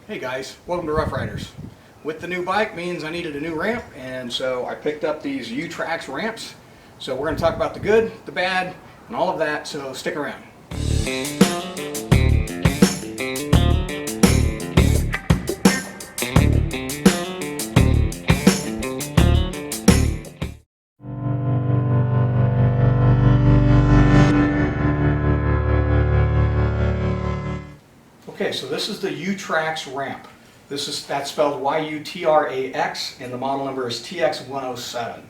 Hey guys, welcome to Rough Riders. With the new bike means I needed a new ramp, and so I picked up these YuTrax ramps. So we're going to talk about the good, the bad, and all of that, so stick around. Okay, so this is the YuTrax ramp. That's spelled Y-U-T-R-A-X, and the model number is TX107.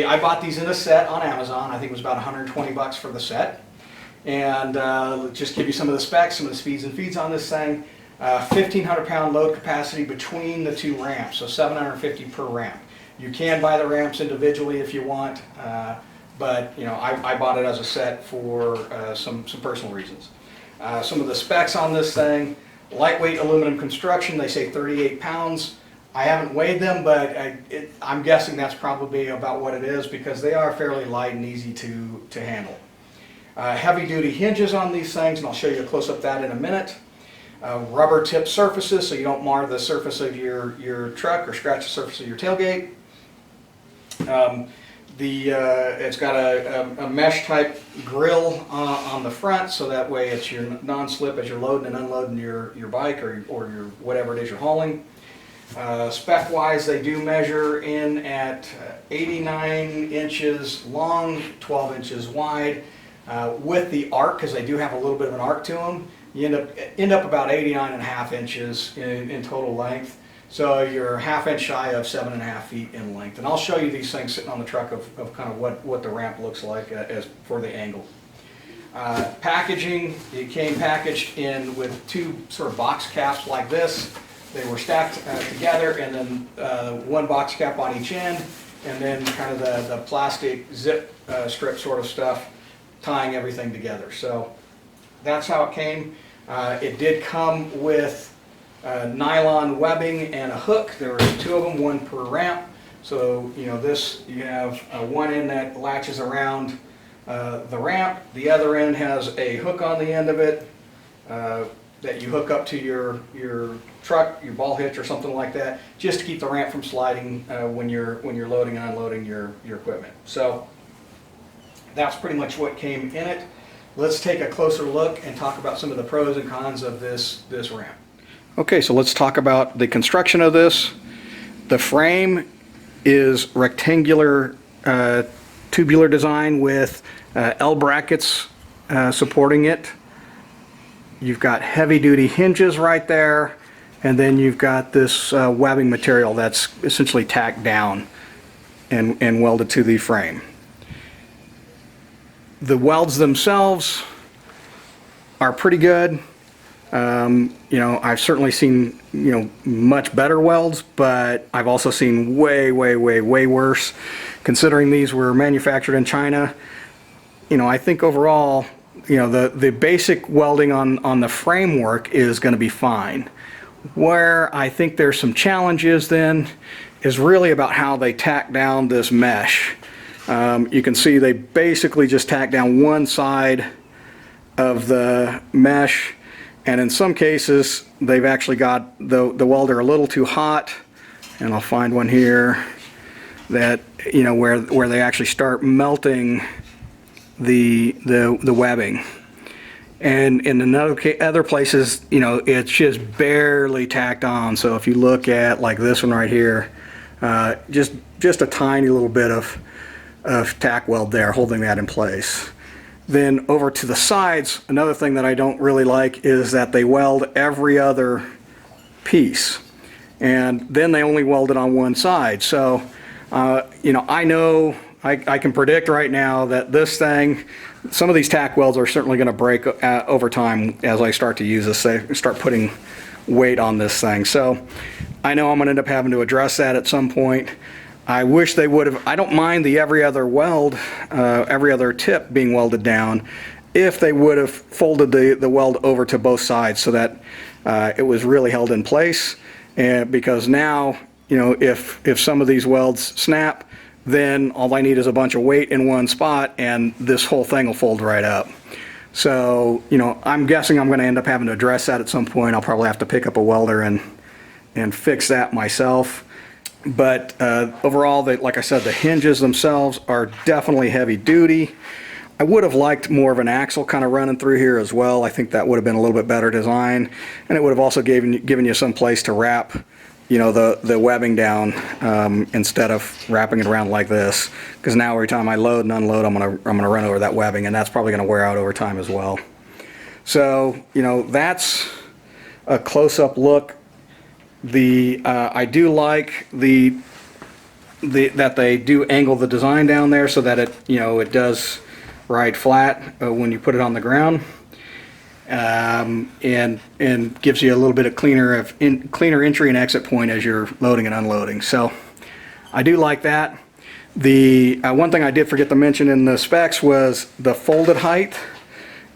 I bought these in a set on Amazon. I think it was about 120 bucks for the set. And just give you some of the specs, some of the speeds and feeds on this thing. 1,500 pound load capacity between the two ramps, so 750 per ramp. You can buy the ramps individually if you want, but you know, I bought it as a set for some personal reasons. Some of the specs on this thing: lightweight aluminum construction. They say 38 pounds. I haven't weighed them, but I'm guessing that's probably about what it is because they are fairly light and easy to handle. Heavy duty hinges on these things, and I'll show you a close-up of that in a minute. Rubber tip surfaces so you don't mar the surface of your truck or scratch the surface of your tailgate. It's got a mesh type grill on the front, so that way it's your non-slip as you're loading and unloading your bike or your whatever it is you're hauling. Spec wise, they do measure in at 89 inches long, 12 inches wide. With the arc, because they do have a little bit of an arc to them, you end up about 89.5 inches in total length. So you're half inch shy of 7.5 feet in length. And I'll show you these things sitting on the truck of kind of what the ramp looks like as for the angle. Packaging, it came packaged in with two sort of box caps like this. They were stacked together, and then one box cap on each end, and then kind of the plastic zip strip sort of stuff tying everything together. So that's how it came. It did come with nylon webbing and a hook. There were two of them, one per ramp. So you know this, you have one end that latches around the ramp. The other end has a hook on the end of it that you hook up to your truck, your ball hitch or something like that, just to keep the ramp from sliding when you're loading and unloading your equipment. So that's pretty much what came in it. Let's take a closer look and talk about some of the pros and cons of this ramp. Okay, so let's talk about the construction of this. The frame is rectangular tubular design with L brackets supporting it. You've got heavy duty hinges right there, and then you've got this webbing material that's essentially tacked down and welded to the frame. The welds themselves are pretty good. You know, I've certainly seen, you know, much better welds, but I've also seen way worse. Considering these were manufactured in China, you know, I think overall, you know, the basic welding on the framework is going to be fine. Where I think there's some challenges then is really about how they tack down this mesh. You can see they basically just tack down one side of the mesh, and in some cases they've actually got the welder a little too hot, and I'll find one here that, you know, where they actually start melting the webbing. And in other places, you know, it's just barely tacked on. So if you look at like this one right here, just a tiny little bit of tack weld there holding that in place. Then over to the sides, another thing that I don't really like is that they weld every other piece, and then they only weld it on one side. So you know, I can predict right now that this thing, some of these tack welds are certainly going to break over time as I start to use this, start putting weight on this thing. So I know I'm going to end up having to address that at some point. I wish they would have. I don't mind the every other weld, every other tip being welded down, if they would have folded the weld over to both sides so that it was really held in place. And because now, you know, if some of these welds snap, then all I need is a bunch of weight in one spot and this whole thing will fold right up. So, you know, I'm guessing I'm going to end up having to address that at some point. I'll probably have to pick up a welder and fix that myself. But overall, like I said, the hinges themselves are definitely heavy duty. I would have liked more of an axle kind of running through here as well. I think that would have been a little bit better design, and it would have also given you some place to wrap, you know, the webbing down instead of wrapping it around like this. Because now every time I load and unload, I'm gonna run over that webbing, and that's probably gonna wear out over time as well. So, you know, that's a close-up look. I do like that they do angle the design down there so that it, you know, it does ride flat when you put it on the ground, and gives you a little bit of cleaner entry and exit point as you're loading and unloading. So I do like that. The one thing I did forget to mention in the specs was the folded height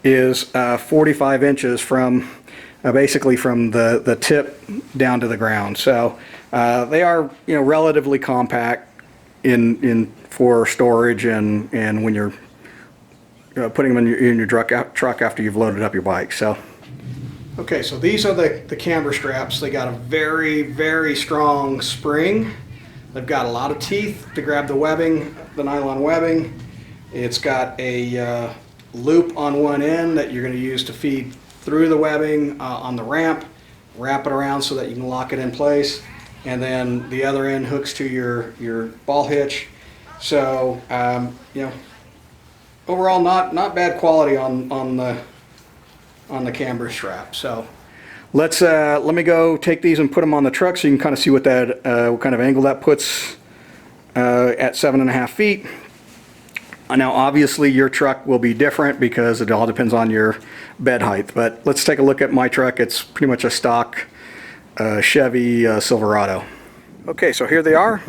is 45 inches from basically from the tip down to the ground. So they are, you know, relatively compact for storage and when you're putting them in your truck after you've loaded up your bike. So, okay, so these are the camber straps. They got a very, very strong spring. They've got a lot of teeth to grab the webbing, the nylon webbing. It's got a loop on one end that you're going to use to feed through the webbing on the ramp, wrap it around so that you can lock it in place, and then the other end hooks to your ball hitch. So, you know, overall, not bad quality on the camber strap. So let me go take these and put them on the truck so you can kind of see what kind of angle that puts at 7.5 feet. Now obviously your truck will be different because it all depends on your bed height, but let's take a look at my truck. It's pretty much a stock Chevy Silverado. Okay, so here they are.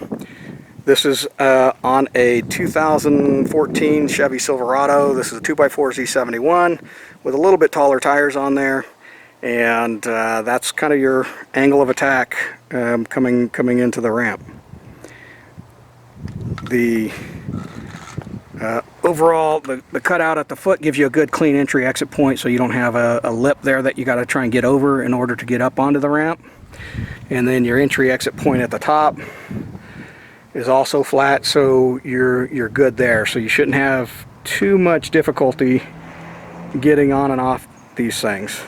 This is on a 2014 Chevy Silverado. This is a 2x4 Z71 with a little bit taller tires on there, and that's kind of your angle of attack coming into the ramp. The overall, the cutout at the foot gives you a good clean entry exit point, so you don't have a lip there that you got to try and get over in order to get up onto the ramp. And then your entry exit point at the top is also flat, so you're good there. So you shouldn't have too much difficulty getting on and off these things.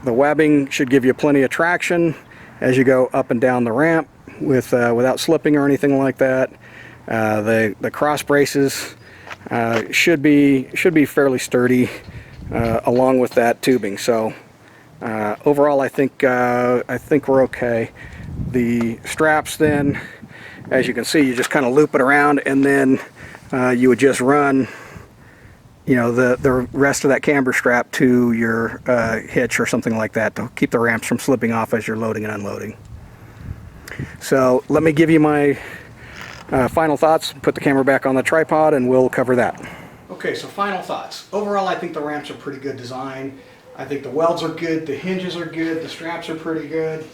The webbing should give you plenty of traction as you go up and down the ramp without slipping or anything like that. The cross braces should be fairly sturdy along with that tubing. So overall, I think we're okay. The straps then, as you can see, you just kind of loop it around, and then you would just run, you know, the rest of that camber strap to your hitch or something like that to keep the ramps from slipping off as you're loading and unloading. So let me give you my final thoughts. Put the camera back on the tripod and we'll cover that. Okay, so final thoughts. Overall, I think the ramps are pretty good design. I think the welds are good, the hinges are good, the straps are pretty good.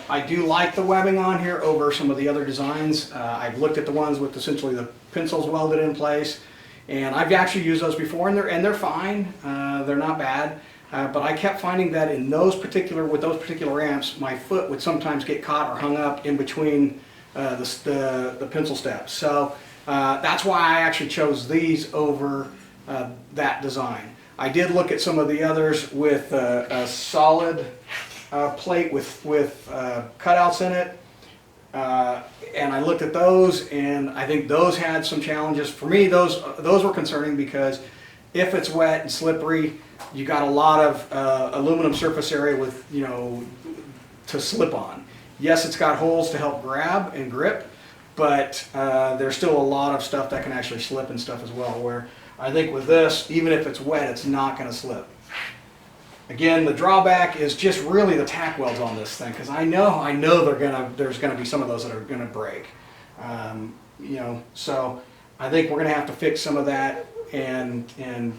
I do like the webbing on here over some of the other designs. I've looked at the ones with essentially the pencils welded in place, and I've actually used those before, and they're fine. They're not bad. But I kept finding that with those particular ramps, my foot would sometimes get caught or hung up in between the pencil steps. So that's why I actually chose these over that design. I did look at some of the others with a solid plate with cutouts in it, and I looked at those, and I think those had some challenges. For me, those were concerning because if it's wet and slippery, you got a lot of aluminum surface area with, you know, to slip on. Yes, it's got holes to help grab and grip, but there's still a lot of stuff that can actually slip and stuff as well, where I think with this, even if it's wet, it's not going to slip. Again, the drawback is just really the tack welds on this thing, because I know there's gonna be some of those that are gonna break. You know, so I think we're gonna have to fix some of that and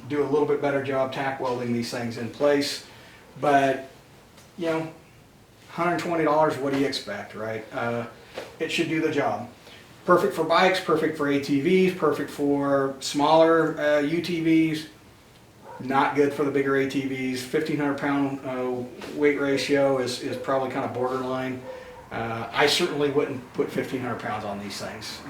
do a little bit better job tack welding these things in place. But you know, $120, what do you expect, right? It should do the job. Perfect for bikes, perfect for ATVs, perfect for smaller UTVs. not good for the bigger ATVs. 1,500 pound weight ratio is probably kind of borderline. I certainly wouldn't put 1,500 pounds on these things.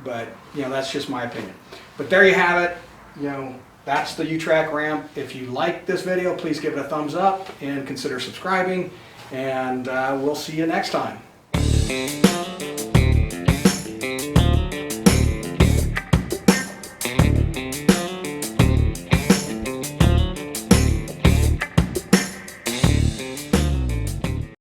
But, you know, that's just my opinion. But there you have it. You know, that's the YuTrax ramp. If you like this video, please give it a thumbs up and consider subscribing. And we'll see you next time.